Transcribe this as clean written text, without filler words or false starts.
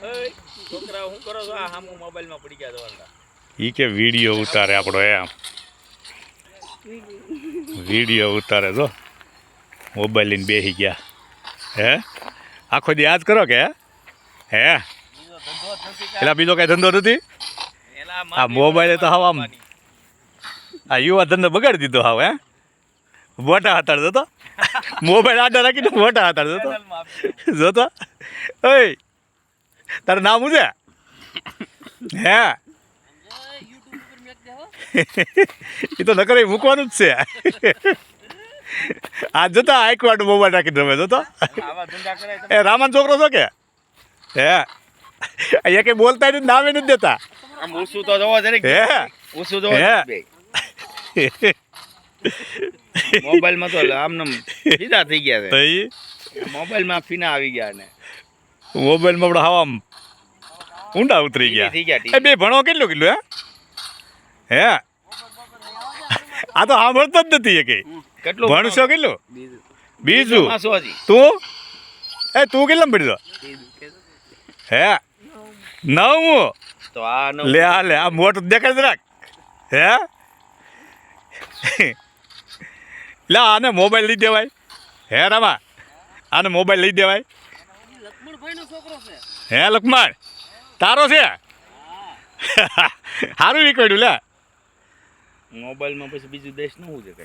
છોકરા શું કરો છો? આ હામું મોબાઈલમાં પડી ગયા જવાના. ઈ કે વિડીયો ઉતારે આપણો એમ વિડીયો ઉતારે જો મોબાઈલ લઈને બેસી ગયા હે આખો દી યાદ કરો કે હે એટલે બીજો કઈ ધંધો નથી આ મોબાઈલે તો હાવ આમ આ યુવા ધંધો બગાડી દીધો હાવ હે મોટા હાથાડતો તો મોબાઈલ આડા રાખીને મોટા હાથાડતો તો જોતો ઓય તારું નામ શું છે હે એ તો નકર મૂકવાનું જ છે આ જોતા આઈક વાટું મોબાઈલ રાખીને રમે જોતો એ રામન છોકરો છો કે હે અહીંયા કઈ બોલતા નથી નામે નથી દેતા ઓછું તો જોવો જરીક હે ઓછું જોવો મોબાઈલમાં તો આમને સીધા થઈ ગયા છે મોબાઈલમાં ફીના આવી ગયા ને મોબાઈલમાં આપણે હવા ઊંડા ઉતરી ગયા બે ભણો કેટલું કેટલું હે હે આ તો સાંભળતો જ નથી એ કઈ કેટલું ભણશો કેટલું બીજું હજી તું તું કેટલા ભણ્યો હે નવમું તો આ લે આ લે આ મોટું દેખાડ રાખ હે લે આને મોબાઈલ લઈ દેવાય હે રામા આને મોબાઈલ લઈ દેવાય હે લક્ષ્મણ તારો છે સારું નીકળ્યું લે મોબાઈલમાં પછી બીજું દેશ નું શું છે